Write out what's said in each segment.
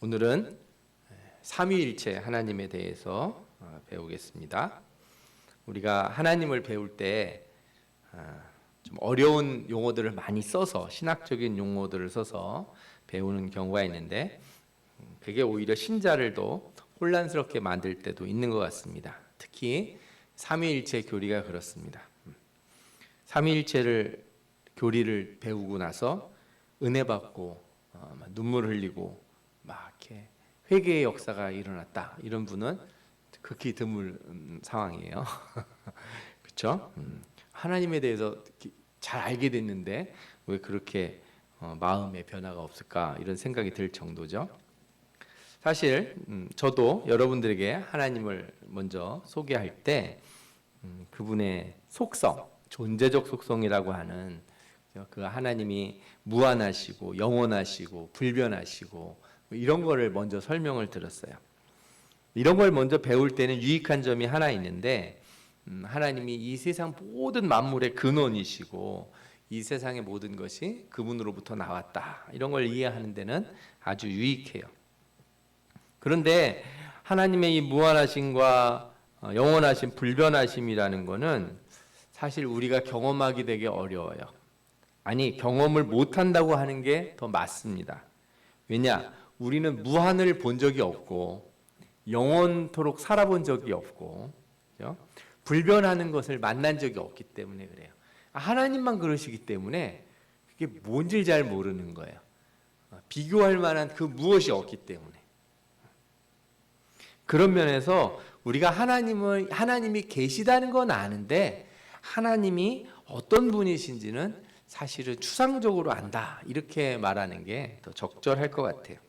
오늘은 삼위일체 하나님에 대해서 배우겠습니다. 우리가 하나님을 배울 때 좀 어려운 용어들을 많이 써서 신학적인 용어들을 써서 배우는 경우가 있는데 그게 오히려 신자를 더 혼란스럽게 만들 때도 있는 것 같습니다. 특히 삼위일체 교리가 그렇습니다. 삼위일체를 교리를 배우고 나서 은혜 받고 눈물 흘리고 막 이렇게 회개의 역사가 일어났다 이런 분은 극히 드물 상황이에요. 그렇죠? 하나님에 대해서 잘 알게 됐는데 왜 그렇게 마음의 변화가 없을까 이런 생각이 들 정도죠. 사실 저도 여러분들에게 하나님을 먼저 소개할 때 그분의 속성, 존재적 속성이라고 하는 그 하나님이 무한하시고 영원하시고 불변하시고 이런 거를 먼저 설명을 들었어요. 이런 걸 먼저 배울 때는 유익한 점이 하나 있는데 하나님이 이 세상 모든 만물의 근원이시고 이 세상의 모든 것이 그분으로부터 나왔다 이런 걸 이해하는 데는 아주 유익해요. 그런데 하나님의 이 무한하심과 영원하심, 불변하심이라는 거는 사실 우리가 경험하기 되게 어려워요. 아니, 경험을 못한다고 하는 게 더 맞습니다. 왜냐? 우리는 무한을 본 적이 없고 영원토록 살아본 적이 없고 그렇죠? 불변하는 것을 만난 적이 없기 때문에 그래요. 하나님만 그러시기 때문에 그게 뭔지 잘 모르는 거예요. 비교할 만한 그 무엇이 없기 때문에. 그런 면에서 우리가 하나님이 계시다는 건 아는데 하나님이 어떤 분이신지는 사실은 추상적으로 안다 이렇게 말하는 게 더 적절할 것 같아요.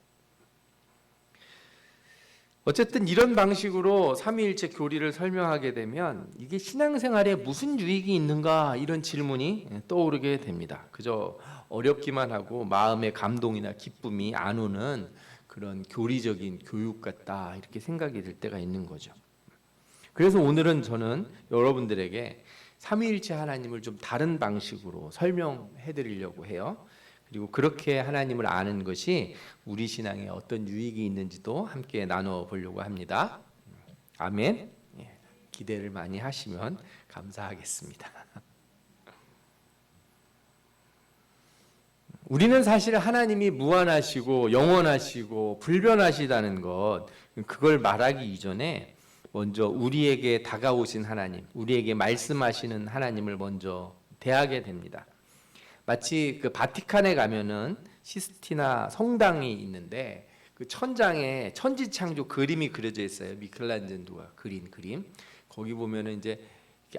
어쨌든 이런 방식으로 삼위일체 교리를 설명하게 되면 이게 신앙생활에 무슨 유익이 있는가 이런 질문이 떠오르게 됩니다. 그저 어렵기만 하고 마음의 감동이나 기쁨이 안 오는 그런 교리적인 교육 같다 이렇게 생각이 들 때가 있는 거죠. 그래서 오늘은 저는 여러분들에게 삼위일체 하나님을 좀 다른 방식으로 설명해 드리려고 해요. 그리고 그렇게 하나님을 아는 것이 우리 신앙에 어떤 유익이 있는지도 함께 나눠 보려고 합니다. 아멘. 기대를 많이 하시면 감사하겠습니다. 우리는 사실 하나님이 무한하시고 영원하시고 불변하시다는 것 그걸 말하기 이전에 먼저 우리에게 다가오신 하나님, 우리에게 말씀하시는 하나님을 먼저 대하게 됩니다. 마치 그 바티칸에 가면은 시스티나 성당이 있는데 그 천장에 천지창조 그림이 그려져 있어요. 미켈란젤로가 그린 그림. 거기 보면은 이제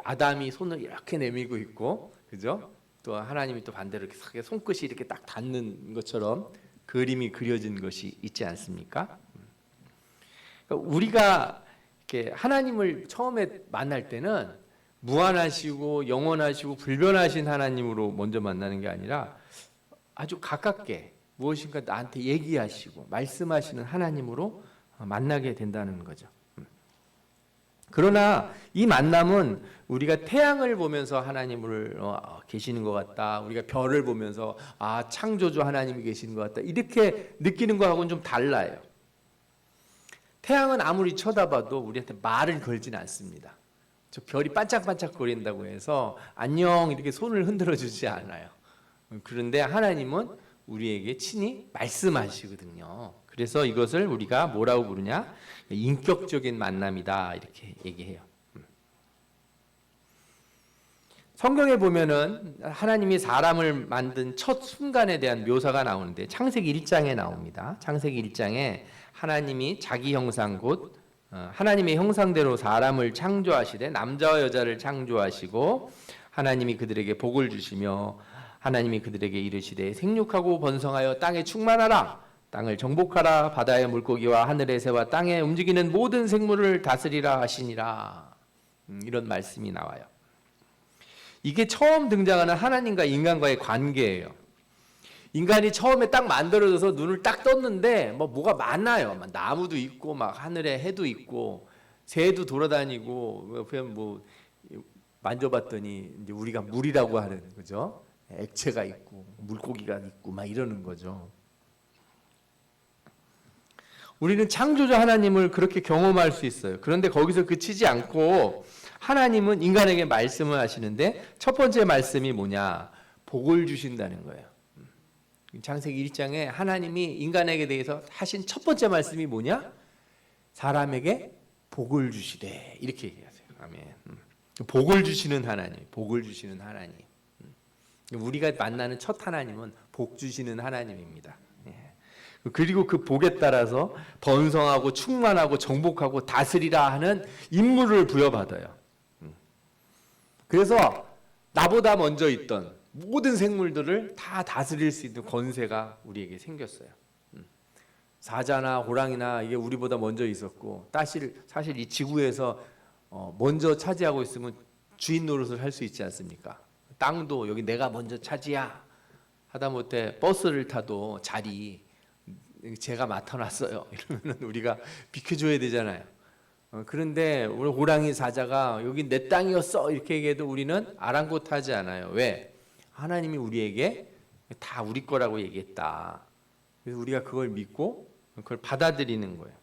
아담이 손을 이렇게 내밀고 있고, 그죠? 또 하나님이 또 반대로 이렇게 손끝이 이렇게 딱 닿는 것처럼 그림이 그려진 것이 있지 않습니까? 그러니까 우리가 이렇게 하나님을 처음에 만날 때는 무한하시고 영원하시고 불변하신 하나님으로 먼저 만나는 게 아니라 아주 가깝게 무엇인가 나한테 얘기하시고 말씀하시는 하나님으로 만나게 된다는 거죠. 그러나 이 만남은 우리가 태양을 보면서 하나님을 계시는 것 같다. 우리가 별을 보면서 창조주 하나님이 계시는 것 같다. 이렇게 느끼는 거하고는 좀 달라요. 태양은 아무리 쳐다봐도 우리한테 말을 걸지는 않습니다. 저 별이 반짝반짝 거린다고 해서 안녕 이렇게 손을 흔들어 주지 않아요. 그런데 하나님은 우리에게 친히 말씀하시거든요. 그래서 이것을 우리가 뭐라고 부르냐? 인격적인 만남이다 이렇게 얘기해요. 성경에 보면은 하나님이 사람을 만든 첫 순간에 대한 묘사가 나오는데 창세기 1장에 나옵니다. 창세기 1장에 하나님이 자기 형상 곧 하나님의 형상대로 사람을 창조하시되 남자와 여자를 창조하시고 하나님이 그들에게 복을 주시며 하나님이 그들에게 이르시되 생육하고 번성하여 땅에 충만하라 땅을 정복하라 바다의 물고기와 하늘의 새와 땅에 움직이는 모든 생물을 다스리라 하시니라 이런 말씀이 나와요. 이게 처음 등장하는 하나님과 인간과의 관계예요. 인간이 처음에 딱 만들어져서 눈을 딱 떴는데 뭐가 많아요. 막 나무도 있고 막 하늘에 해도 있고 새도 돌아다니고 그냥 뭐 만져봤더니 이제 우리가 물이라고 하는 거죠. 액체가 있고 물고기가 있고 막 이러는 거죠. 우리는 창조주 하나님을 그렇게 경험할 수 있어요. 그런데 거기서 그치지 않고 하나님은 인간에게 말씀을 하시는데 첫 번째 말씀이 뭐냐? 복을 주신다는 거예요. 창세기 1장에 하나님이 인간에게 대해서 하신 첫 번째 말씀이 뭐냐? 사람에게 복을 주시래. 이렇게 얘기하세요. 아멘. 복을 주시는 하나님, 복을 주시는 하나님. 우리가 만나는 첫 하나님은 복 주시는 하나님입니다. 그리고 그 복에 따라서 번성하고 충만하고 정복하고 다스리라 하는 임무를 부여받아요. 그래서 나보다 먼저 있던 모든 생물들을 다 다스릴 수 있는 권세가 우리에게 생겼어요. 사자나 호랑이나 이게 우리보다 먼저 있었고, 사실 이 지구에서 먼저 차지하고 있으면 주인 노릇을 할 수 있지 않습니까? 땅도 여기 내가 먼저 차지야 하다못해 버스를 타도 자리 제가 맡아놨어요 이러면 우리가 비켜줘야 되잖아요. 그런데 우리 호랑이 사자가 여기 내 땅이었어 이렇게 얘기해도 우리는 아랑곳하지 않아요. 왜? 하나님이 우리에게 다 우리 거라고 얘기했다. 그래서 우리가 그걸 믿고 그걸 받아들이는 거예요.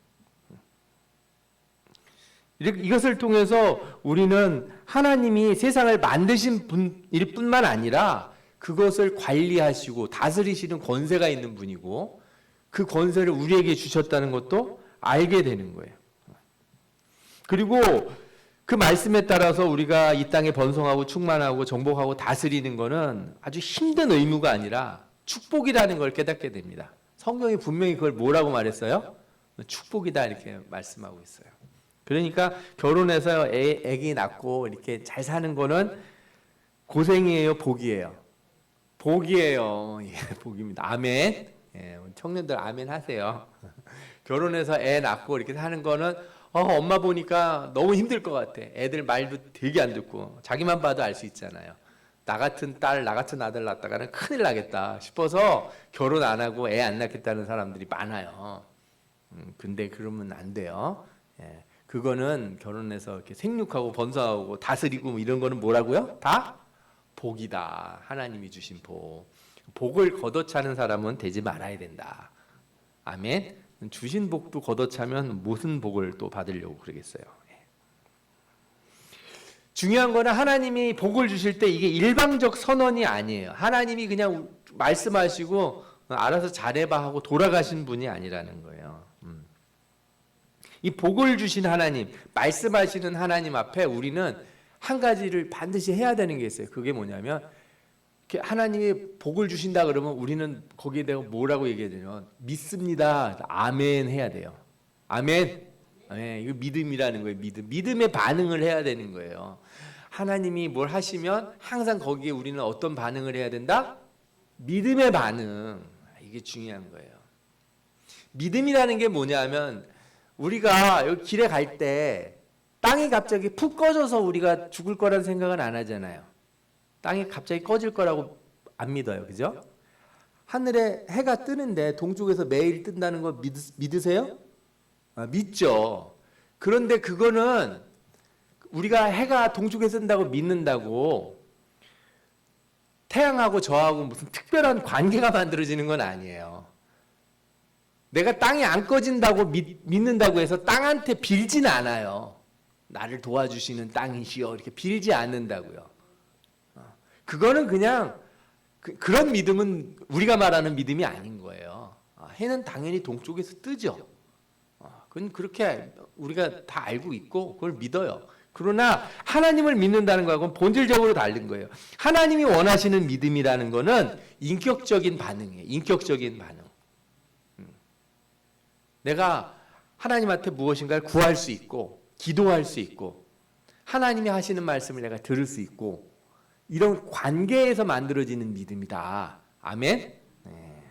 이것을 통해서 우리는 하나님이 세상을 만드신 분일 뿐만 아니라 그것을 관리하시고 다스리시는 권세가 있는 분이고 그 권세를 우리에게 주셨다는 것도 알게 되는 거예요. 그리고 그 말씀에 따라서 우리가 이 땅에 번성하고 충만하고 정복하고 다스리는 것은 아주 힘든 의무가 아니라 축복이라는 걸 깨닫게 됩니다. 성경이 분명히 그걸 뭐라고 말했어요? 축복이다 이렇게 말씀하고 있어요. 그러니까 결혼해서 애기 낳고 이렇게 잘 사는 거는 고생이에요, 복이에요? 복이에요. 예, 복입니다. 아멘. 예, 청년들 아멘 하세요. 결혼해서 애 낳고 이렇게 사는 거는 엄마 보니까 너무 힘들 것 같아. 애들 말도 되게 안 듣고 자기만 봐도 알 수 있잖아요. 나 같은 딸, 나 같은 아들 낳다가는 큰일 나겠다 싶어서 결혼 안 하고 애 안 낳겠다는 사람들이 많아요. 근데 그러면 안 돼요. 예. 그거는 결혼해서 이렇게 생육하고 번성하고 다스리고 뭐 이런 거는 뭐라고요? 다 복이다. 하나님이 주신 복. 복을 걷어차는 사람은 되지 말아야 된다. 아멘. 주신 복도 걷어차면 무슨 복을 또 받으려고 그러겠어요. 중요한 거는 하나님이 복을 주실 때 이게 일방적 선언이 아니에요. 하나님이 그냥 말씀하시고 알아서 잘해봐 하고 돌아가신 분이 아니라는 거예요. 이 복을 주신 하나님, 말씀하시는 하나님 앞에 우리는 한 가지를 반드시 해야 되는 게 있어요. 그게 뭐냐면 하나님이 복을 주신다 그러면 우리는 거기에 대해 뭐라고 얘기해야 되냐면 믿습니다. 아멘 해야 돼요. 아멘. 네, 이거 믿음이라는 거예요. 믿음의 반응을 해야 되는 거예요. 하나님이 뭘 하시면 항상 거기에 우리는 어떤 반응을 해야 된다? 믿음의 반응. 이게 중요한 거예요. 믿음이라는 게 뭐냐면 우리가 여기 길에 갈 때 땅이 갑자기 푹 꺼져서 우리가 죽을 거라는 생각은 안 하잖아요. 땅이 갑자기 꺼질 거라고 안 믿어요. 그죠? 하늘에 해가 뜨는데 동쪽에서 매일 뜬다는 거 믿으세요? 믿죠. 그런데 그거는 우리가 해가 동쪽에서 뜬다고 믿는다고 태양하고 저하고 무슨 특별한 관계가 만들어지는 건 아니에요. 내가 땅이 안 꺼진다고 믿는다고 해서 땅한테 빌진 않아요. 나를 도와주시는 땅이시여 이렇게 빌지 않는다고요. 그거는 그냥 그런 믿음은 우리가 말하는 믿음이 아닌 거예요. 해는 당연히 동쪽에서 뜨죠. 그건 그렇게 우리가 다 알고 있고 그걸 믿어요. 그러나 하나님을 믿는다는 거하고는 본질적으로 다른 거예요. 하나님이 원하시는 믿음이라는 거는 인격적인 반응이에요. 인격적인 반응. 내가 하나님한테 무엇인가를 구할 수 있고 기도할 수 있고 하나님이 하시는 말씀을 내가 들을 수 있고 이런 관계에서 만들어지는 믿음이다. 아멘. 네.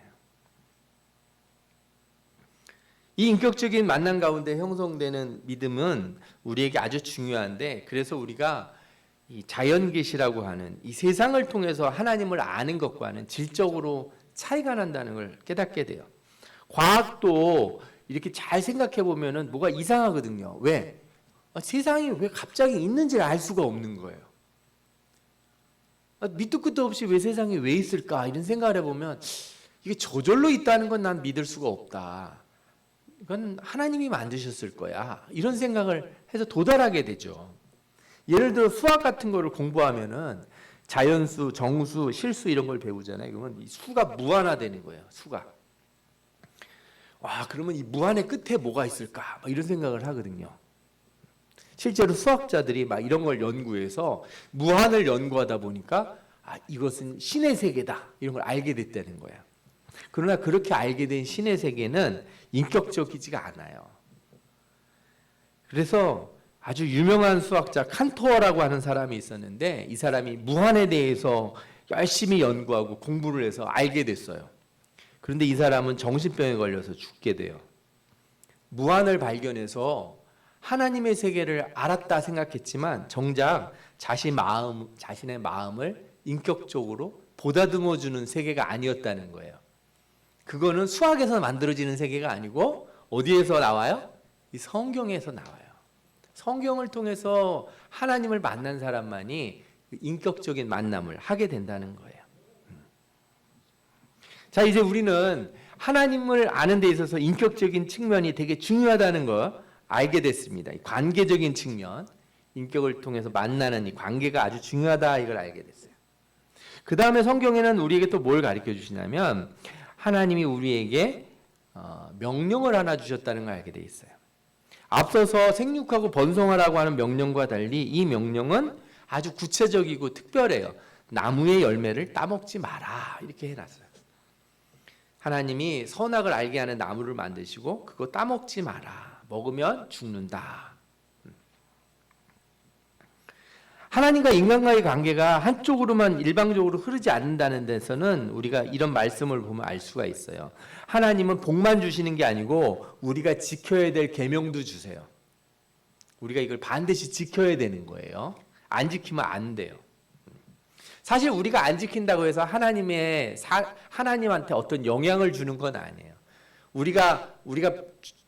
이 인격적인 만남 가운데 형성되는 믿음은 우리에게 아주 중요한데 그래서 우리가 이 자연계시라고 하는 이 세상을 통해서 하나님을 아는 것과는 질적으로 차이가 난다는 걸 깨닫게 돼요. 과학도 이렇게 잘 생각해 보면은 뭐가 이상하거든요. 왜? 세상이 왜 갑자기 있는지를 알 수가 없는 거예요. 밑도 끝도 없이 왜 세상에 왜 있을까 이런 생각을 해보면 이게 저절로 있다는 건 난 믿을 수가 없다. 이건 하나님이 만드셨을 거야. 이런 생각을 해서 도달하게 되죠. 예를 들어 수학 같은 거를 공부하면은 자연수, 정수, 실수 이런 걸 배우잖아요. 그러면 이 수가 무한화되는 거예요. 수가. 와, 그러면 이 무한의 끝에 뭐가 있을까? 막 이런 생각을 하거든요. 실제로 수학자들이 막 이런 걸 연구해서 무한을 연구하다 보니까 이것은 신의 세계다. 이런 걸 알게 됐다는 거예요. 그러나 그렇게 알게 된 신의 세계는 인격적이지가 않아요. 그래서 아주 유명한 수학자 칸토어라고 하는 사람이 있었는데 이 사람이 무한에 대해서 열심히 연구하고 공부를 해서 알게 됐어요. 그런데 이 사람은 정신병에 걸려서 죽게 돼요. 무한을 발견해서 하나님의 세계를 알았다 생각했지만 정작 자신의 마음을 인격적으로 보다듬어주는 세계가 아니었다는 거예요. 그거는 수학에서 만들어지는 세계가 아니고 어디에서 나와요? 이 성경에서 나와요. 성경을 통해서 하나님을 만난 사람만이 인격적인 만남을 하게 된다는 거예요. 자, 이제 우리는 하나님을 아는 데 있어서 인격적인 측면이 되게 중요하다는 거 알게 됐습니다. 관계적인 측면, 인격을 통해서 만나는 이 관계가 아주 중요하다 이걸 알게 됐어요. 그 다음에 성경에는 우리에게 또 뭘 가르쳐 주시냐면 하나님이 우리에게 명령을 하나 주셨다는 걸 알게 돼 있어요. 앞서서 생육하고 번성하라고 하는 명령과 달리 이 명령은 아주 구체적이고 특별해요. 나무의 열매를 따먹지 마라 이렇게 해놨어요. 하나님이 선악을 알게 하는 나무를 만드시고 그거 따먹지 마라. 먹으면 죽는다. 하나님과 인간과의 관계가 한쪽으로만 일방적으로 흐르지 않는다는 데서는 우리가 이런 말씀을 보면 알 수가 있어요. 하나님은 복만 주시는 게 아니고 우리가 지켜야 될 계명도 주세요. 우리가 이걸 반드시 지켜야 되는 거예요. 안 지키면 안 돼요. 사실 우리가 안 지킨다고 해서 하나님한테 어떤 영향을 주는 건 아니에요. 우리가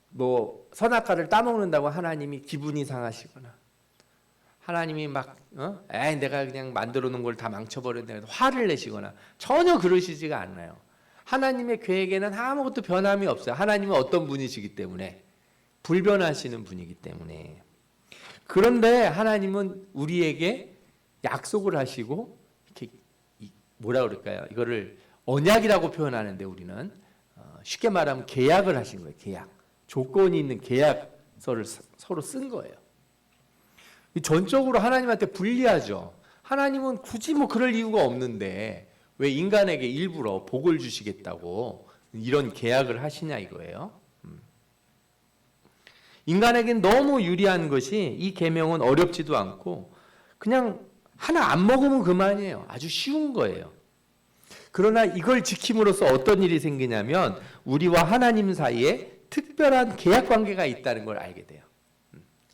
뭐 선악과를 따먹는다고 하나님이 기분이 상하시거나 하나님이 막 내가 그냥 만들어 놓은 걸 다 망쳐버렸네 화를 내시거나 전혀 그러시지가 않아요. 하나님의 계획에는 아무것도 변함이 없어요. 하나님은 어떤 분이시기 때문에 불변하시는 분이기 때문에. 그런데 하나님은 우리에게 약속을 하시고 이렇게 뭐라 그럴까요? 이거를 언약이라고 표현하는데 우리는 쉽게 말하면 계약을 하신 거예요. 계약. 조건이 있는 계약서를 서로 쓴 거예요. 전적으로 하나님한테 불리하죠. 하나님은 굳이 뭐 그럴 이유가 없는데 왜 인간에게 일부러 복을 주시겠다고 이런 계약을 하시냐 이거예요. 인간에겐 너무 유리한 것이 이 계명은 어렵지도 않고 그냥 하나 안 먹으면 그만이에요. 아주 쉬운 거예요. 그러나 이걸 지킴으로써 어떤 일이 생기냐면 우리와 하나님 사이에 특별한 계약 관계가 있다는 걸 알게 돼요.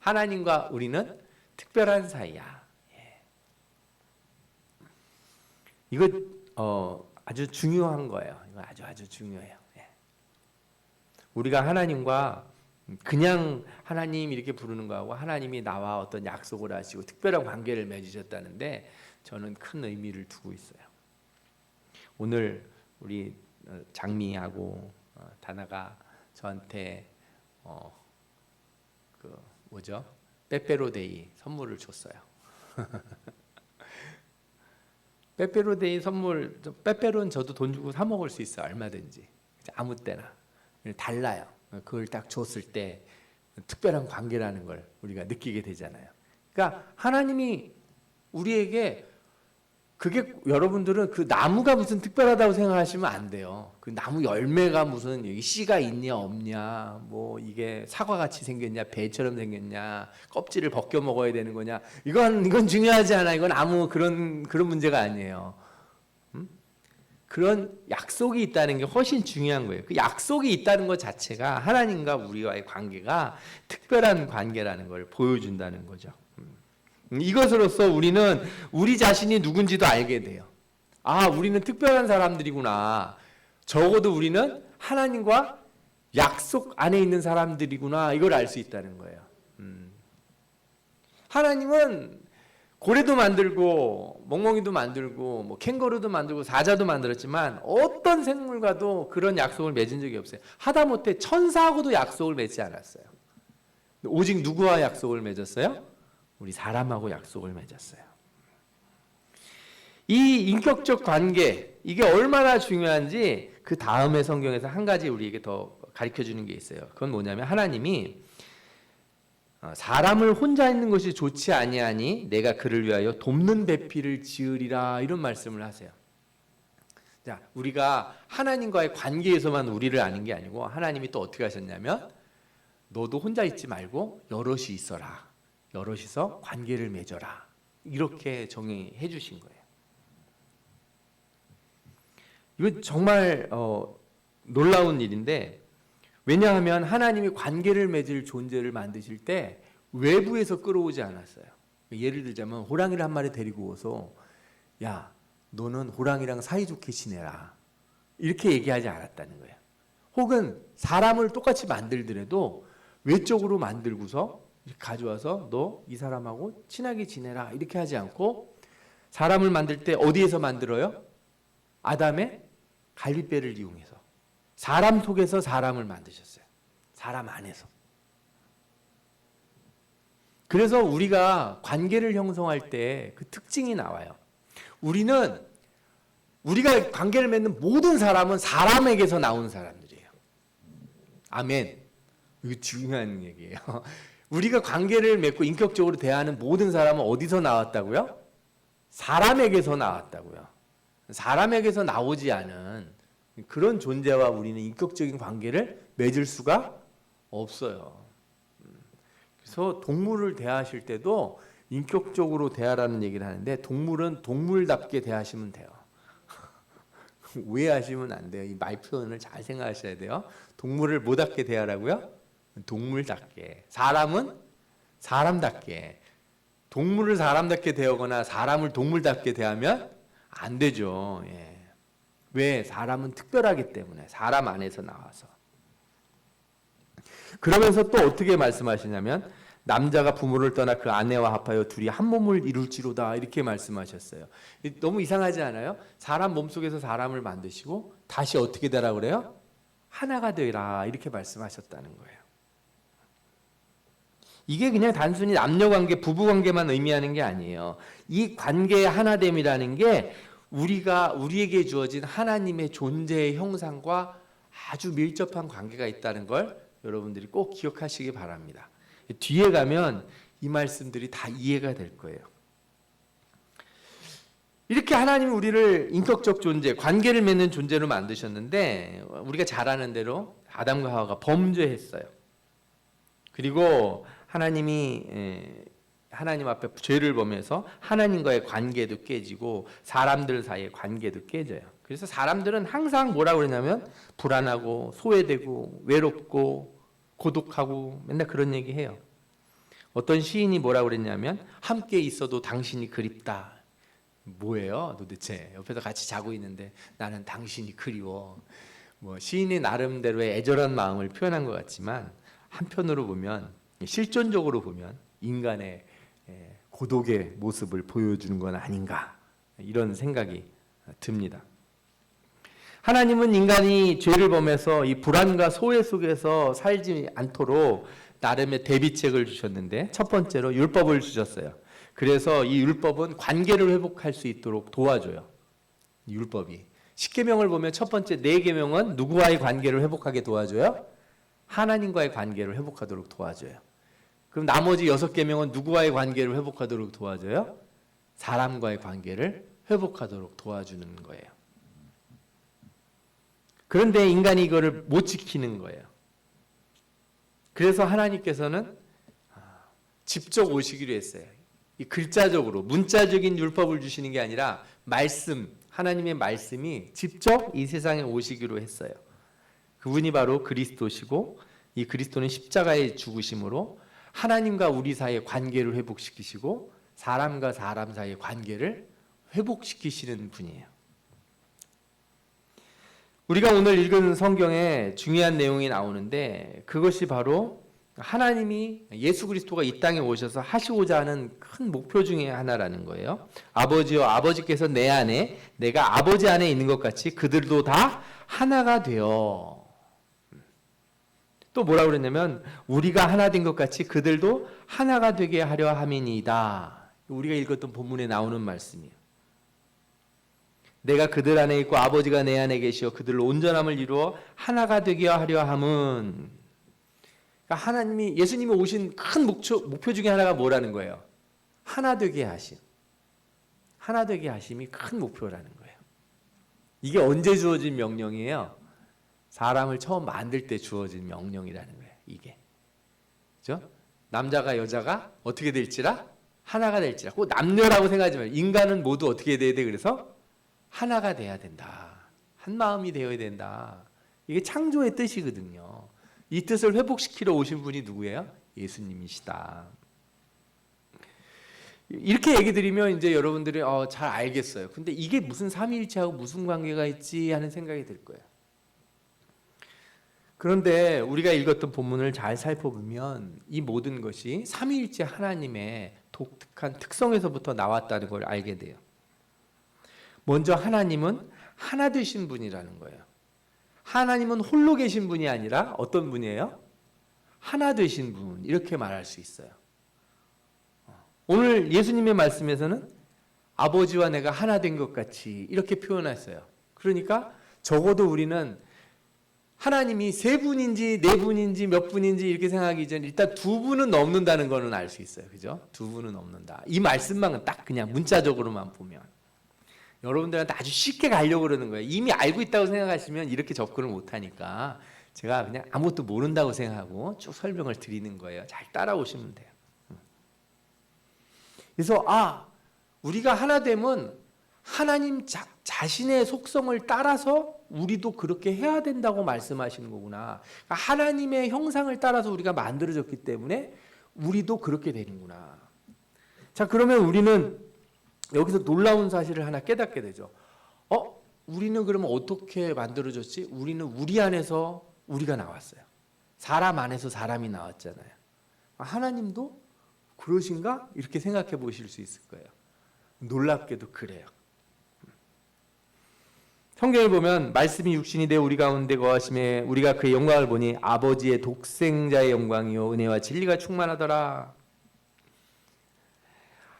하나님과 우리는 특별한 사이야. 이거 아주 중요한 거예요. 이거 아주 중요해요. 우리가 하나님과 그냥 하나님 이렇게 부르는 거하고 하나님이 나와 어떤 약속을 하시고 특별한 관계를 맺으셨다는데 저는 큰 의미를 두고 있어요. 오늘 우리 장미하고 다나가 저한테 빼빼로데이 선물을 줬어요. 빼빼로데이 선물, 빼빼로는 저도 돈 주고 사 먹을 수 있어요. 얼마든지. 아무 때나. 달라요. 그걸 딱 줬을 때 특별한 관계라는 걸 우리가 느끼게 되잖아요. 그러니까 하나님이 우리에게 그게 여러분들은 그 나무가 무슨 특별하다고 생각하시면 안 돼요. 그 나무 열매가 무슨 여기 씨가 있냐 없냐, 뭐 이게 사과같이 생겼냐, 배처럼 생겼냐, 껍질을 벗겨 먹어야 되는 거냐, 이건 중요하지 않아. 이건 아무 그런 문제가 아니에요. 그런 약속이 있다는 게 훨씬 중요한 거예요. 그 약속이 있다는 것 자체가 하나님과 우리와의 관계가 특별한 관계라는 걸 보여준다는 거죠. 이것으로써 우리는 우리 자신이 누군지도 알게 돼요. 아, 우리는 특별한 사람들이구나. 적어도 우리는 하나님과 약속 안에 있는 사람들이구나. 이걸 알 수 있다는 거예요. 하나님은 고래도 만들고 멍멍이도 만들고 뭐 캥거루도 만들고 사자도 만들었지만 어떤 생물과도 그런 약속을 맺은 적이 없어요. 하다못해 천사하고도 약속을 맺지 않았어요. 오직 누구와 약속을 맺었어요? 우리 사람하고 약속을 맺었어요. 이 인격적 관계, 이게 얼마나 중요한지 그 다음에 성경에서 한 가지 우리에게 더 가르쳐 주는 게 있어요. 그건 뭐냐면 하나님이 사람을 혼자 있는 것이 좋지 아니하니 내가 그를 위하여 돕는 배필을 지으리라, 이런 말씀을 하세요. 자, 우리가 하나님과의 관계에서만 우리를 아는 게 아니고 하나님이 또 어떻게 하셨냐면 너도 혼자 있지 말고 여럿이 있어라. 여럿이서 관계를 맺어라. 이렇게 정의해 주신 거예요. 이건 정말 놀라운 일인데, 왜냐하면 하나님이 관계를 맺을 존재를 만드실 때 외부에서 끌어오지 않았어요. 예를 들자면 호랑이를 한 마리 데리고 오서 야, 너는 호랑이랑 사이좋게 지내라, 이렇게 얘기하지 않았다는 거예요. 혹은 사람을 똑같이 만들더라도 외적으로 만들고서 가져와서 너 이 사람하고 친하게 지내라, 이렇게 하지 않고 사람을 만들 때 어디에서 만들어요? 아담의 갈빗배를 이용해서 사람 속에서 사람을 만드셨어요. 사람 안에서. 그래서 우리가 관계를 형성할 때 그 특징이 나와요. 우리가 관계를 맺는 모든 사람은 사람에게서 나온 사람들이에요. 아멘. 이거 중요한 얘기예요. 우리가 관계를 맺고 인격적으로 대하는 모든 사람은 어디서 나왔다고요? 사람에게서 나왔다고요. 사람에게서 나오지 않은 그런 존재와 우리는 인격적인 관계를 맺을 수가 없어요. 그래서 동물을 대하실 때도 인격적으로 대하라는 얘기를 하는데, 동물은 동물답게 대하시면 돼요. 오해하시면 안 돼요. 이 말 표현을 잘 생각하셔야 돼요. 동물을 뭐답게 대하라고요? 동물답게. 사람은 사람답게. 동물을 사람답게 대하거나 사람을 동물답게 대하면 안 되죠. 예. 왜? 사람은 특별하기 때문에, 사람 안에서 나와서. 그러면서 또 어떻게 말씀하시냐면 남자가 부모를 떠나 그 아내와 합하여 둘이 한 몸을 이룰지로다, 이렇게 말씀하셨어요. 너무 이상하지 않아요? 사람 몸속에서 사람을 만드시고 다시 어떻게 되라 그래요? 하나가 되라, 이렇게 말씀하셨다는 거예요. 이게 그냥 단순히 남녀관계, 부부관계만 의미하는 게 아니에요. 이 관계의 하나됨이라는 게 우리에게 주어진 하나님의 존재의 형상과 아주 밀접한 관계가 있다는 걸 여러분들이 꼭 기억하시기 바랍니다. 뒤에 가면 이 말씀들이 다 이해가 될 거예요. 이렇게 하나님이 우리를 인격적 존재, 관계를 맺는 존재로 만드셨는데, 우리가 잘 아는 대로 아담과 하와가 범죄했어요. 그리고 하나님이 하나님 앞에 죄를 범해서 하나님과의 관계도 깨지고 사람들 사이의 관계도 깨져요. 그래서 사람들은 항상 뭐라고 그러냐면 불안하고 소외되고 외롭고 고독하고 맨날 그런 얘기해요. 어떤 시인이 뭐라고 그랬냐면 함께 있어도 당신이 그립다. 뭐예요 도대체? 옆에서 같이 자고 있는데 나는 당신이 그리워. 뭐 시인의 나름대로의 애절한 마음을 표현한 것 같지만, 한편으로 보면, 실존적으로 보면 인간의 고독의 모습을 보여주는 건 아닌가, 이런 생각이 듭니다. 하나님은 인간이 죄를 범해서 이 불안과 소외 속에서 살지 않도록 나름의 대비책을 주셨는데, 첫 번째로 율법을 주셨어요. 그래서 이 율법은 관계를 회복할 수 있도록 도와줘요. 율법이. 십계명을 보면 첫 번째 4계명은 누구와의 관계를 회복하게 도와줘요? 하나님과의 관계를 회복하도록 도와줘요. 그럼 나머지 6계명은 누구와의 관계를 회복하도록 도와줘요? 사람과의 관계를 회복하도록 도와주는 거예요. 그런데 인간이 이거를 못 지키는 거예요. 그래서 하나님께서는 직접 오시기로 했어요. 이 글자적으로, 문자적인 율법을 주시는 게 아니라 말씀, 하나님의 말씀이 직접 이 세상에 오시기로 했어요. 그분이 바로 그리스도시고, 이 그리스도는 십자가의 죽으심으로 하나님과 우리 사이의 관계를 회복시키시고 사람과 사람 사이의 관계를 회복시키시는 분이에요. 우리가 오늘 읽은 성경에 중요한 내용이 나오는데, 그것이 바로 하나님이 예수 그리스도가 이 땅에 오셔서 하시고자 하는 큰 목표 중에 하나라는 거예요. 아버지요, 아버지께서 내 안에, 내가 아버지 안에 있는 것 같이 그들도 다 하나가 되어. 또 뭐라 그랬냐면 우리가 하나 된 것 같이 그들도 하나가 되게 하려 함이니이다. 우리가 읽었던 본문에 나오는 말씀이에요. 내가 그들 안에 있고 아버지가 내 안에 계시어 그들로 온전함을 이루어 하나가 되게 하려 함은, 그러니까 하나님이, 예수님이 오신 큰 목표 중에 하나가 뭐라는 거예요? 하나 되게 하심. 하나 되게 하심이 큰 목표라는 거예요. 이게 언제 주어진 명령이에요? 사람을 처음 만들 때 주어진 명령이라는 거예요. 이게. 그죠? 남자가 여자가 어떻게 될지라? 하나가 될지라. 꼭 남녀라고 생각하지 마요. 인간은 모두 어떻게 돼야 돼? 그래서 하나가 돼야 된다. 한 마음이 되어야 된다. 이게 창조의 뜻이거든요. 이 뜻을 회복시키러 오신 분이 누구예요? 예수님이시다. 이렇게 얘기 드리면 이제 여러분들이 잘 알겠어요. 근데 이게 무슨 삼위일체하고 무슨 관계가 있지 하는 생각이 들 거예요. 그런데 우리가 읽었던 본문을 잘 살펴보면 이 모든 것이 삼위일체 하나님의 독특한 특성에서부터 나왔다는 걸 알게 돼요. 먼저 하나님은 하나 되신 분이라는 거예요. 하나님은 홀로 계신 분이 아니라 어떤 분이에요? 하나 되신 분, 이렇게 말할 수 있어요. 오늘 예수님의 말씀에서는 아버지와 내가 하나 된 것 같이 이렇게 표현했어요. 그러니까 적어도 우리는 하나님이 세 분인지 네 분인지 몇 분인지 이렇게 생각하기 전에 일단 두 분은 넘는다는 거는 알 수 있어요. 그죠? 두 분은 넘는다. 이 말씀만 딱 그냥 문자적으로만 보면 여러분들한테 아주 쉽게 가려고 그러는 거예요. 이미 알고 있다고 생각하시면 이렇게 접근을 못하니까 제가 그냥 아무것도 모른다고 생각하고 쭉 설명을 드리는 거예요. 잘 따라오시면 돼요. 그래서 우리가 하나 되면 하나님 자신의 속성을 따라서 우리도 그렇게 해야 된다고 말씀하시는 거구나. 그러니까 하나님의 형상을 따라서 우리가 만들어졌기 때문에 우리도 그렇게 되는구나. 자, 그러면 우리는 여기서 놀라운 사실을 하나 깨닫게 되죠. 우리는 그러면 어떻게 만들어졌지? 우리는 우리 안에서 우리가 나왔어요. 사람 안에서 사람이 나왔잖아요. 하나님도 그러신가? 이렇게 생각해 보실 수 있을 거예요. 놀랍게도 그래요. 성경을 보면 말씀이 육신이 되어 우리 가운데 거하심에 우리가 그의 영광을 보니 아버지의 독생자의 영광이요 은혜와 진리가 충만하더라.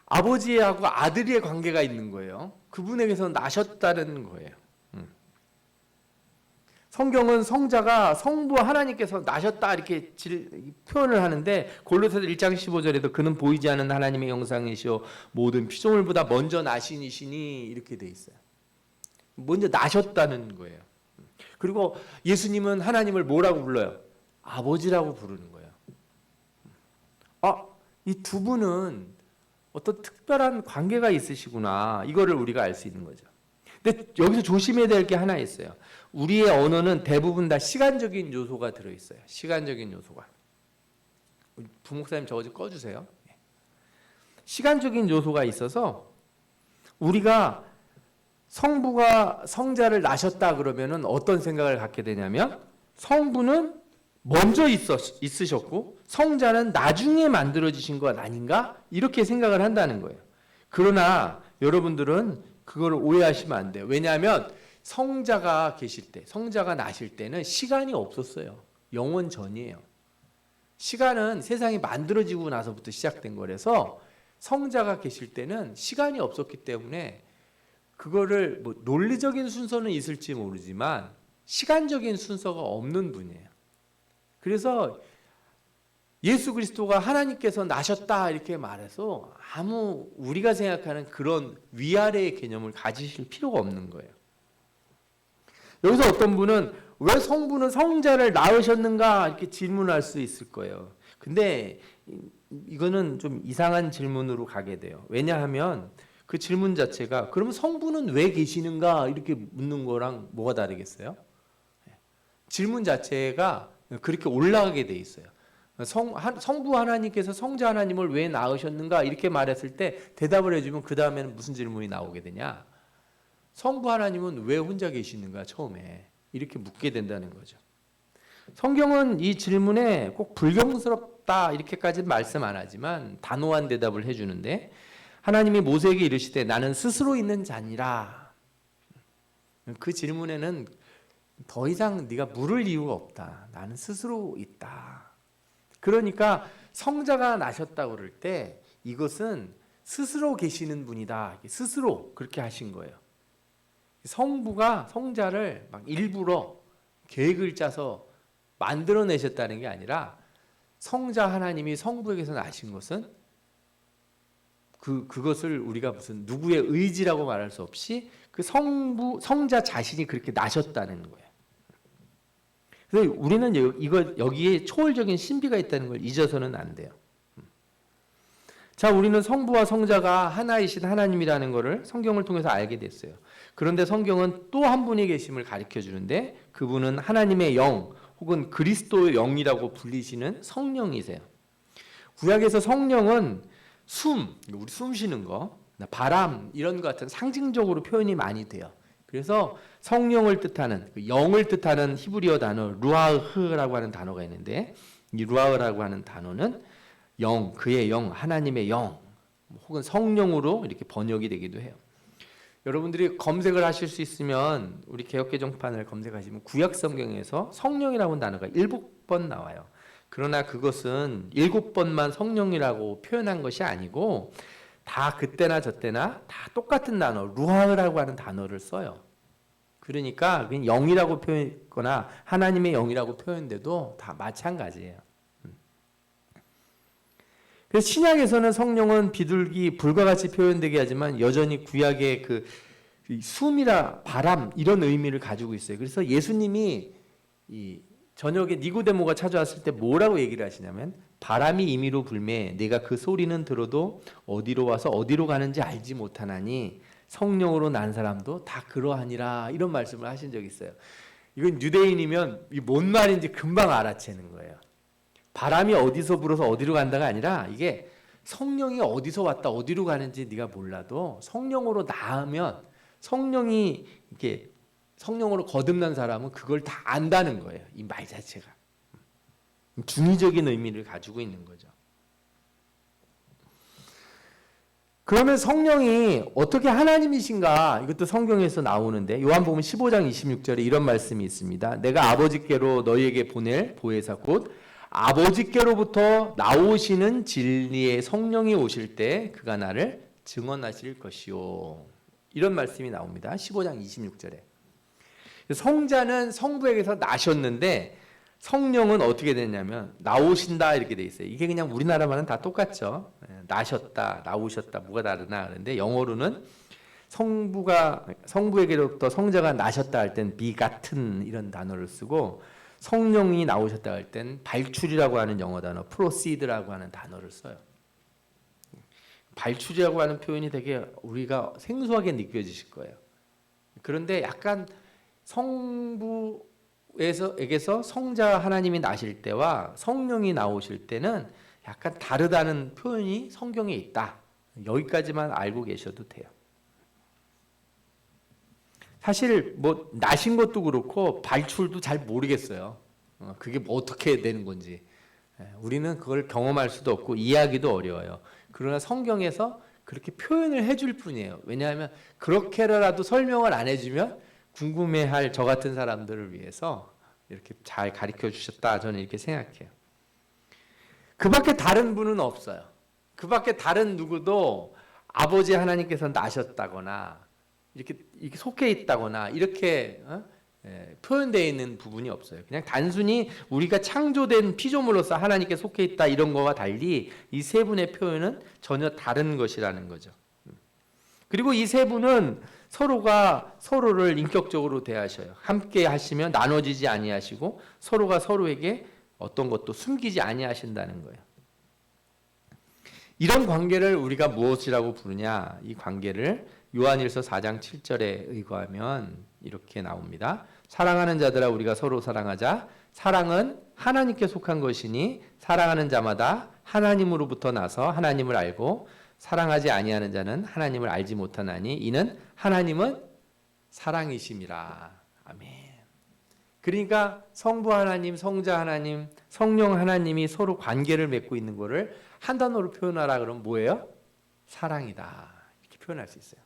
아버지하고 아들의 관계가 있는 거예요. 그분에게서 나셨다는 거예요. 성경은 성자가 성부 하나님께서 나셨다 이렇게 표현을 하는데 골로새서 1장 15절에도 그는 보이지 않는 하나님의 형상이시오 모든 피조물보다 먼저 나신이시니 이렇게 돼 있어요. 먼저 나셨다는 거예요. 그리고 예수님은 하나님을 뭐라고 불러요? 아버지라고 부르는 거예요. 이 두 분은 어떤 특별한 관계가 있으시구나. 이거를 우리가 알 수 있는 거죠. 근데 여기서 조심해야 될 게 하나 있어요. 우리의 언어는 대부분 다 시간적인 요소가 들어있어요. 시간적인 요소가. 부목사님 저거 좀 꺼주세요. 시간적인 요소가 있어서 우리가 성부가 성자를 낳으셨다 그러면은 어떤 생각을 갖게 되냐면 성부는 먼저 있으셨고 성자는 나중에 만들어지신 것 아닌가? 이렇게 생각을 한다는 거예요. 그러나 여러분들은 그걸 오해하시면 안 돼요. 왜냐하면 성자가 계실 때, 성자가 나실 때는 시간이 없었어요. 영원 전이에요. 시간은 세상이 만들어지고 나서부터 시작된 거라서 성자가 계실 때는 시간이 없었기 때문에 그거를 논리적인 순서는 있을지 모르지만 시간적인 순서가 없는 분이에요. 그래서 예수 그리스도가 하나님께서 나셨다 이렇게 말해서 아무 우리가 생각하는 그런 위아래의 개념을 가지실 필요가 없는 거예요. 여기서 어떤 분은 왜 성부는 성자를 낳으셨는가 이렇게 질문할 수 있을 거예요. 근데 이거는 좀 이상한 질문으로 가게 돼요. 왜냐하면 그 질문 자체가 그러면 성부는 왜 계시는가 이렇게 묻는 거랑 뭐가 다르겠어요? 질문 자체가 그렇게 올라가게 돼 있어요. 성부 하나님께서 성자 하나님을 왜 낳으셨는가 이렇게 말했을 때 대답을 해주면 그 다음에는 무슨 질문이 나오게 되냐? 성부 하나님은 왜 혼자 계시는가 처음에 이렇게 묻게 된다는 거죠. 성경은 이 질문에 꼭 불경스럽다 이렇게까지 말씀 안 하지만 단호한 대답을 해주는데, 하나님이 모세에게 이르시되 나는 스스로 있는 자니라. 그 질문에는 더 이상 네가 물을 이유가 없다. 나는 스스로 있다. 그러니까 성자가 나셨다고 그럴 때 이것은 스스로 계시는 분이다. 스스로 그렇게 하신 거예요. 성부가 성자를 막 일부러 계획을 짜서 만들어내셨다는 게 아니라, 성자 하나님이 성부에게서 나신 것은 그것을 우리가 무슨 누구의 의지라고 말할 수 없이 그 성자 자신이 그렇게 나셨다는 거예요. 그래서 우리는 여기에 초월적인 신비가 있다는 걸 잊어서는 안 돼요. 자, 우리는 성부와 성자가 하나이신 하나님이라는 것을 성경을 통해서 알게 됐어요. 그런데 성경은 또 한 분이 계심을 가르쳐 주는데, 그분은 하나님의 영 혹은 그리스도의 영이라고 불리시는 성령이세요. 구약에서 성령은 우리 숨 쉬는 거, 바람 이런 것 같은 상징적으로 표현이 많이 돼요. 그래서 성령을 뜻하는, 영을 뜻하는 히브리어 단어 루아흐라고 하는 단어가 있는데, 이 루아흐라고 하는 단어는 영, 그의 영, 하나님의 영 혹은 성령으로 이렇게 번역이 되기도 해요. 여러분들이 검색을 하실 수 있으면 우리 개역개정판을 검색하시면 구약 성경에서 성령이라는 단어가 7번 나와요. 그러나 그것은 7번만 성령이라고 표현한 것이 아니고 다 그때나 저때나 다 똑같은 단어 루아흐라고 하는 단어를 써요. 그러니까 그냥 영이라고 표현했거나 하나님의 영이라고 표현돼도 다 마찬가지예요. 그래서 신약에서는 성령은 비둘기, 불과 같이 표현되게 하지만 여전히 구약의 그 숨이라 바람 이런 의미를 가지고 있어요. 그래서 예수님이 이 저녁에 니고데모가 찾아왔을 때 뭐라고 얘기를 하시냐면, 바람이 임의로 불매 내가 그 소리는 들어도 어디로 와서 어디로 가는지 알지 못하나니 성령으로 난 사람도 다 그러하니라, 이런 말씀을 하신 적이 있어요. 이건 유대인이면 이 뭔 말인지 금방 알아채는 거예요. 바람이 어디서 불어서 어디로 간다가 아니라, 이게 성령이 어디서 왔다 어디로 가는지 네가 몰라도 성령으로 나으면, 성령이 이렇게 성령으로 거듭난 사람은 그걸 다 안다는 거예요. 이 말 자체가 중의적인 의미를 가지고 있는 거죠. 그러면 성령이 어떻게 하나님이신가, 이것도 성경에서 나오는데, 요한복음 15장 26절에 이런 말씀이 있습니다. 내가 아버지께로 너희에게 보낼 보혜사 곧 아버지께로부터 나오시는 진리의 성령이 오실 때 그가 나를 증언하실 것이요, 이런 말씀이 나옵니다. 15장 26절에. 성자는 성부에게서 나셨는데 성령은 어떻게 됐냐면 나오신다 이렇게 돼 있어요. 이게 그냥 우리나라 말은 다 똑같죠. 나셨다, 나오셨다, 뭐가 다르나. 그런데 영어로는 성부에게로부터 성자가 나셨다 할 땐 비가튼 이런 단어를 쓰고, 성령이 나오셨다 할 땐 발출이라고 하는 영어 단어 proceed라고 하는 단어를 써요. 발출이라고 하는 표현이 되게 우리가 생소하게 느껴지실 거예요. 그런데 약간 성부에게서 성자 하나님이 나실 때와 성령이 나오실 때는 약간 다르다는 표현이 성경에 있다. 여기까지만 알고 계셔도 돼요. 사실 뭐 나신 것도 그렇고 발출도 잘 모르겠어요. 그게 뭐 어떻게 되는 건지. 우리는 그걸 경험할 수도 없고 이해하기도 어려워요. 그러나 성경에서 그렇게 표현을 해줄 뿐이에요. 왜냐하면 그렇게라도 설명을 안 해주면 궁금해할 저 같은 사람들을 위해서 이렇게 잘 가르쳐 주셨다, 저는 이렇게 생각해요. 그 밖에 다른 분은 없어요. 그 밖에 다른 누구도 아버지 하나님께서 나셨다거나 이렇게 속해 있다거나 이렇게 표현되어 있는 부분이 없어요. 그냥 단순히 우리가 창조된 피조물로서 하나님께 속해 있다 이런 거와 달리 이 세 분의 표현은 전혀 다른 것이라는 거죠. 그리고 이 세 분은 서로가 서로를 인격적으로 대하셔요. 함께 하시면 나눠지지 아니하시고 서로가 서로에게 어떤 것도 숨기지 아니하신다는 거예요. 이런 관계를 우리가 무엇이라고 부르냐? 이 관계를 요한일서 4장 7절에 의거하면 이렇게 나옵니다. 사랑하는 자들아 우리가 서로 사랑하자. 사랑은 하나님께 속한 것이니 사랑하는 자마다 하나님으로부터 나서 하나님을 알고 사랑하지 아니하는 자는 하나님을 알지 못하나니 이는 하나님은 사랑이심이라. 아멘. 그러니까 성부 하나님, 성자 하나님, 성령 하나님이 서로 관계를 맺고 있는 거를 한 단어로 표현하라 그러면 뭐예요? 사랑이다. 이렇게 표현할 수 있어요.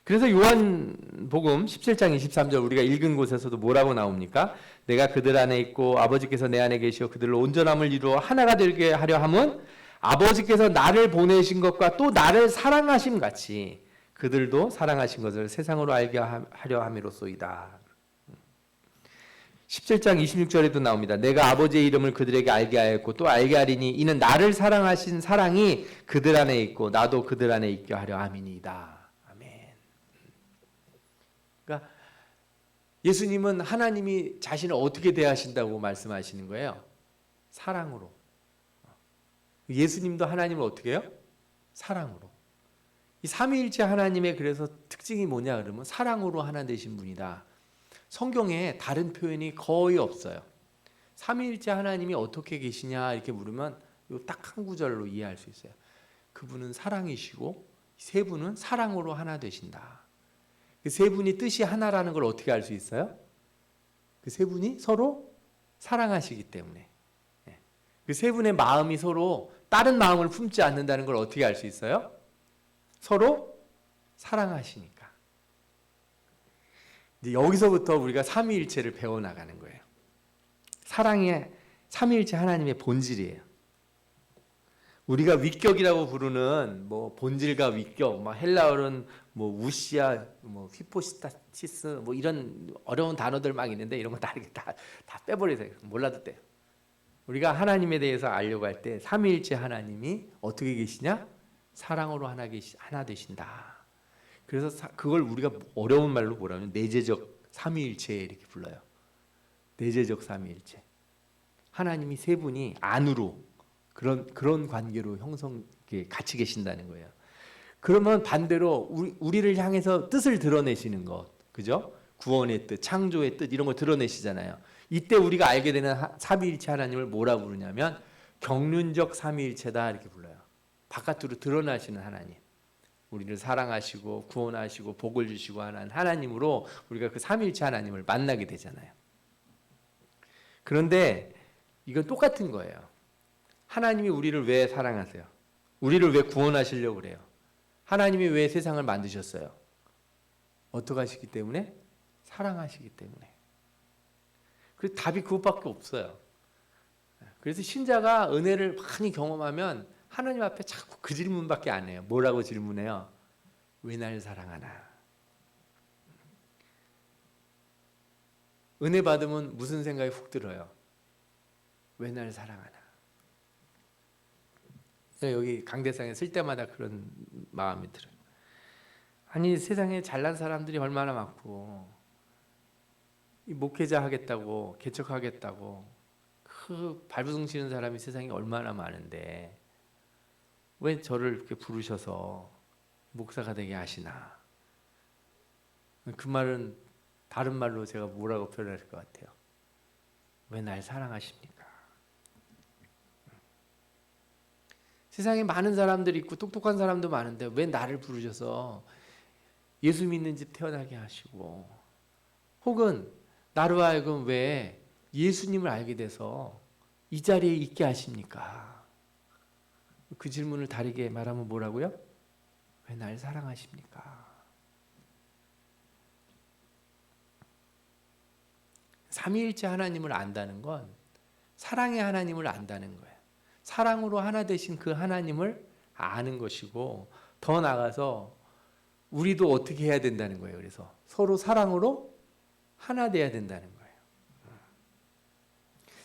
그래서 요한복음 17장 23절 우리가 읽은 곳에서도 뭐라고 나옵니까? 내가 그들 안에 있고 아버지께서 내 안에 계시어 그들로 온전함을 이루어 하나가 되게 하려 함은 아버지께서 나를 보내신 것과 또 나를 사랑하심 같이 그들도 사랑하신 것을 세상으로 알게 하려 함이로소이다. 17장 26절에도 나옵니다. 내가 아버지의 이름을 그들에게 알게 하였고 또 알게 하리니 이는 나를 사랑하신 사랑이 그들 안에 있고 나도 그들 안에 있게 하려 함이니이다. 그러니까 예수님은 하나님이 자신을 어떻게 대하신다고 말씀하시는 거예요? 사랑으로. 예수님도 하나님을 어떻게 해요? 사랑으로. 이 삼위일체 하나님의 그래서 특징이 뭐냐 그러면 사랑으로 하나 되신 분이다. 성경에 다른 표현이 거의 없어요. 삼위일체 하나님이 어떻게 계시냐 이렇게 물으면 딱 한 구절로 이해할 수 있어요. 그분은 사랑이시고 세 분은 사랑으로 하나 되신다. 그 세 분이 뜻이 하나라는 걸 어떻게 알 수 있어요? 그 세 분이 서로 사랑하시기 때문에. 그 세 분의 마음이 서로 다른 마음을 품지 않는다는 걸 어떻게 알 수 있어요? 서로 사랑하시니까. 이제 여기서부터 우리가 삼위일체를 배워나가는 거예요. 사랑의 삼위일체 하나님의 본질이에요. 우리가 위격이라고 부르는 뭐 본질과 위격, 뭐 헬라어는 뭐 우시아, 뭐 휘포스타치스, 뭐 이런 어려운 단어들 막 있는데 이런 거 다 빼버리세요. 몰라도 돼요. 우리가 하나님에 대해서 알려고 할 때 삼위일체 하나님이 어떻게 계시냐? 사랑으로 하나 되신다. 그래서 그걸 우리가 어려운 말로 뭐라면 내재적 삼위일체 이렇게 불러요. 내재적 삼위일체. 하나님이 세 분이 안으로 그런 관계로 같이 계신다는 거예요. 그러면 반대로 우리를 향해서 뜻을 드러내시는 것, 그죠? 구원의 뜻, 창조의 뜻 이런 걸 드러내시잖아요. 이때 우리가 알게 되는 삼위일체 하나님을 뭐라 부르냐면 경륜적 삼위일체다 이렇게 불러요. 바깥으로 드러나시는 하나님. 우리를 사랑하시고 구원하시고 복을 주시고 하는 하나님으로 우리가 그 삼위일체 하나님을 만나게 되잖아요. 그런데 이건 똑같은 거예요. 하나님이 우리를 왜 사랑하세요? 우리를 왜 구원하시려고 그래요? 하나님이 왜 세상을 만드셨어요? 어떻게 하시기 때문에? 사랑하시기 때문에. 그래서 답이 그것밖에 없어요. 그래서 신자가 은혜를 많이 경험하면 하나님 앞에 자꾸 그 질문밖에 안 해요. 뭐라고 질문해요? 왜 날 사랑하나? 은혜 받으면 무슨 생각이 훅 들어요? 왜 날 사랑하나? 여기 강대상에 쓸 때마다 그런 마음이 들어요. 아니 세상에 잘난 사람들이 얼마나 많고 이 목회자 하겠다고 개척하겠다고 그 발부둥치는 사람이 세상에 얼마나 많은데 왜 저를 이렇게 부르셔서 목사가 되게 하시나? 그 말은 다른 말로 제가 뭐라고 표현할 것 같아요? 왜 날 사랑하십니까? 세상에 많은 사람들이 있고 똑똑한 사람도 많은데 왜 나를 부르셔서 예수 믿는 집 태어나게 하시고 혹은 나로 하여금 왜 예수님을 알게 돼서 이 자리에 있게 하십니까? 그 질문을 다르게 말하면 뭐라고요? 왜 날 사랑하십니까? 삼위일체 하나님을 안다는 건 사랑의 하나님을 안다는 거예요. 사랑으로 하나 되신 그 하나님을 아는 것이고 더 나아가서 우리도 어떻게 해야 된다는 거예요. 그래서 서로 사랑으로 하나 돼야 된다는 거예요.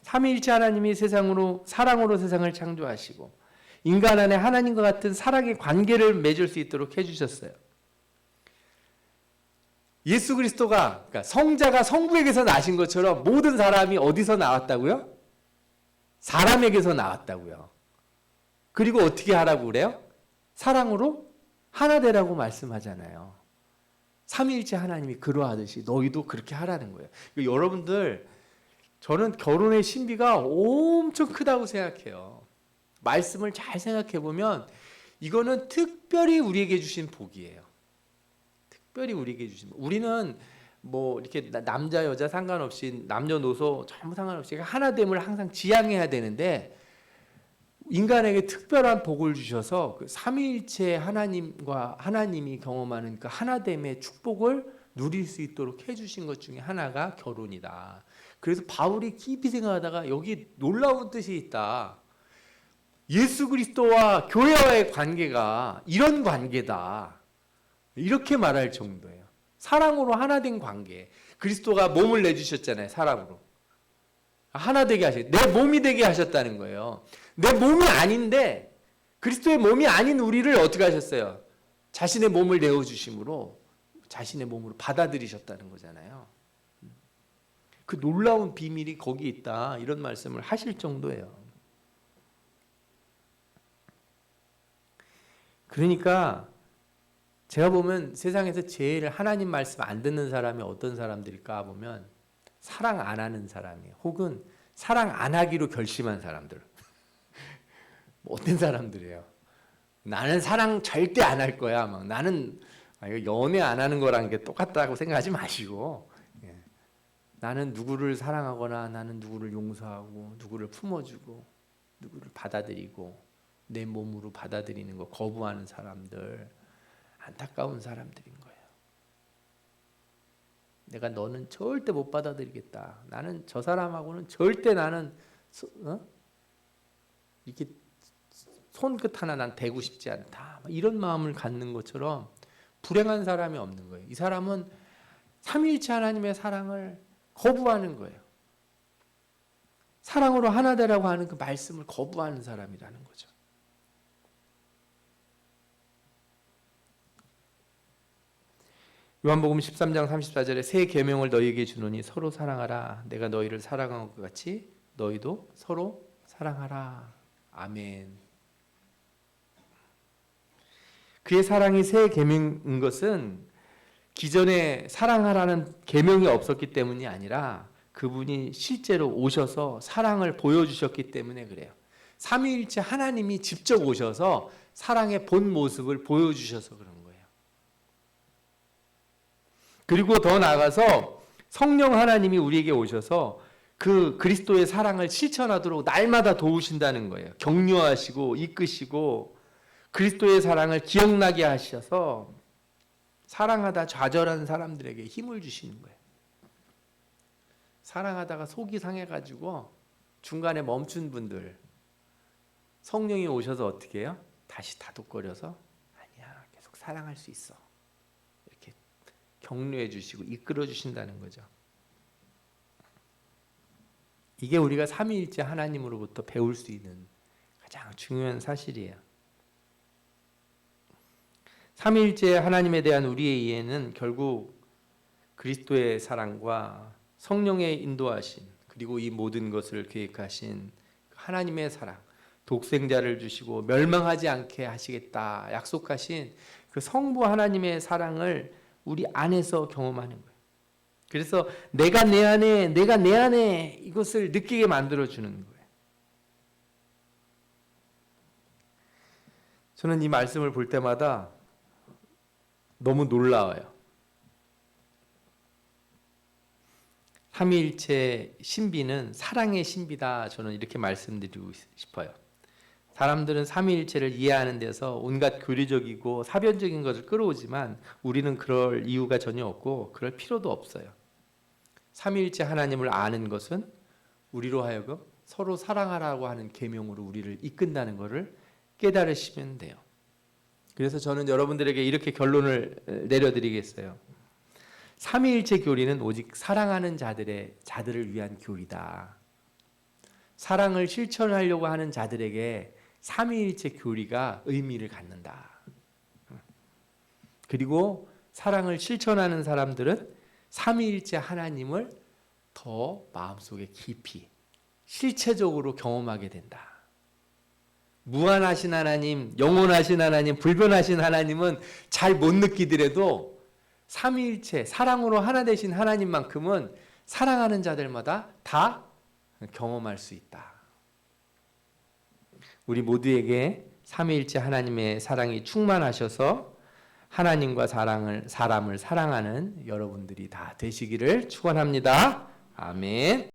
삼위일체 하나님이 사랑으로 세상을 창조하시고 인간 안에 하나님과 같은 사랑의 관계를 맺을 수 있도록 해주셨어요. 예수 그리스도가 그러니까 성자가 성부에게서 나신 것처럼 모든 사람이 어디서 나왔다고요? 사람에게서 나왔다고요. 그리고 어떻게 하라고 그래요? 사랑으로 하나 되라고 말씀하잖아요. 삼위일체 하나님이 그러하듯이 너희도 그렇게 하라는 거예요. 여러분들 저는 결혼의 신비가 엄청 크다고 생각해요. 말씀을 잘 생각해 보면 이거는 특별히 우리에게 주신 복이에요. 특별히 우리에게 주신 복. 우리는 뭐 이렇게 남자 여자 상관없이 남녀노소 전부 상관없이 하나됨을 항상 지향해야 되는데 인간에게 특별한 복을 주셔서 그 삼위일체 하나님과 하나님이 경험하는 그 하나됨의 축복을 누릴 수 있도록 해주신 것 중에 하나가 결혼이다. 그래서 바울이 깊이 생각하다가 여기 놀라운 뜻이 있다. 예수 그리스도와 교회와의 관계가 이런 관계다. 이렇게 말할 정도예요. 사랑으로 하나 된 관계. 그리스도가 몸을 내주셨잖아요. 사랑으로. 하나 되게 하셨. 내 몸이 되게 하셨다는 거예요. 내 몸이 아닌데 그리스도의 몸이 아닌 우리를 어떻게 하셨어요? 자신의 몸을 내어주심으로 자신의 몸으로 받아들이셨다는 거잖아요. 그 놀라운 비밀이 거기 있다. 이런 말씀을 하실 정도예요. 그러니까 제가 보면 세상에서 제일 하나님 말씀 안 듣는 사람이 어떤 사람들일까 보면 사랑 안 하는 사람이에요. 혹은 사랑 안 하기로 결심한 사람들. 어떤 사람들이에요. 나는 사랑 절대 안 할 거야. 막 나는 이거 연애 안 하는 거랑 게 똑같다고 생각하지 마시고 나는 누구를 사랑하거나 나는 누구를 용서하고 누구를 품어주고 누구를 받아들이고 내 몸으로 받아들이는 거 거부하는 사람들 안타까운 사람들인 거예요. 내가 너는 절대 못 받아들이겠다. 나는 저 사람하고는 절대 나는 이렇게 손끝 하나 난 대고 싶지 않다. 이런 마음을 갖는 것처럼 불행한 사람이 없는 거예요. 이 사람은 삼위일체 하나님의 사랑을 거부하는 거예요. 사랑으로 하나 되라고 하는 그 말씀을 거부하는 사람이라는 거죠. 요한복음 13장 34절에 새 계명을 너희에게 주노니 서로 사랑하라. 내가 너희를 사랑한 것 같이 너희도 서로 사랑하라. 아멘. 그의 사랑이 새 계명인 것은 기존에 사랑하라는 계명이 없었기 때문이 아니라 그분이 실제로 오셔서 사랑을 보여주셨기 때문에 그래요. 삼위일체 하나님이 직접 오셔서 사랑의 본 모습을 보여주셔서 그런 거예요. 그리고 더 나아가서 성령 하나님이 우리에게 오셔서 그 그리스도의 사랑을 실천하도록 날마다 도우신다는 거예요. 격려하시고 이끄시고 그리스도의 사랑을 기억나게 하셔서 사랑하다 좌절한 사람들에게 힘을 주시는 거예요. 사랑하다가 속이 상해가지고 중간에 멈춘 분들 성령이 오셔서 어떻게 해요? 다시 다독거려서 아니야 계속 사랑할 수 있어. 이렇게 격려해 주시고 이끌어 주신다는 거죠. 이게 우리가 삼위일체 하나님으로부터 배울 수 있는 가장 중요한 사실이에요. 삼위일체 하나님에 대한 우리의 이해는 결국 그리스도의 사랑과 성령의 인도하신 그리고 이 모든 것을 계획하신 하나님의 사랑, 독생자를 주시고 멸망하지 않게 하시겠다 약속하신 그 성부 하나님의 사랑을 우리 안에서 경험하는 거예요. 그래서 내가 내 안에 이것을 느끼게 만들어주는 거예요. 저는 이 말씀을 볼 때마다 너무 놀라워요. 삼위일체 신비는 사랑의 신비다. 저는 이렇게 말씀드리고 싶어요. 사람들은 삼위일체를 이해하는 데서 온갖 교리적이고 사변적인 것을 끌어오지만 우리는 그럴 이유가 전혀 없고 그럴 필요도 없어요. 삼위일체 하나님을 아는 것은 우리로 하여금 서로 사랑하라고 하는 계명으로 우리를 이끈다는 것을 깨달으시면 돼요. 그래서 저는 여러분들에게 이렇게 결론을 내려드리겠어요. 삼위일체 교리는 오직 사랑하는 자들을 위한 교리다. 사랑을 실천하려고 하는 자들에게 삼위일체 교리가 의미를 갖는다. 그리고 사랑을 실천하는 사람들은 삼위일체 하나님을 더 마음속에 깊이 실체적으로 경험하게 된다. 무한하신 하나님, 영원하신 하나님, 불변하신 하나님은 잘 못 느끼더라도 삼위일체, 사랑으로 하나 되신 하나님만큼은 사랑하는 자들마다 다 경험할 수 있다. 우리 모두에게 삼위일체 하나님의 사랑이 충만하셔서 하나님과 사람을 사랑하는 여러분들이 다 되시기를 축원합니다. 아멘.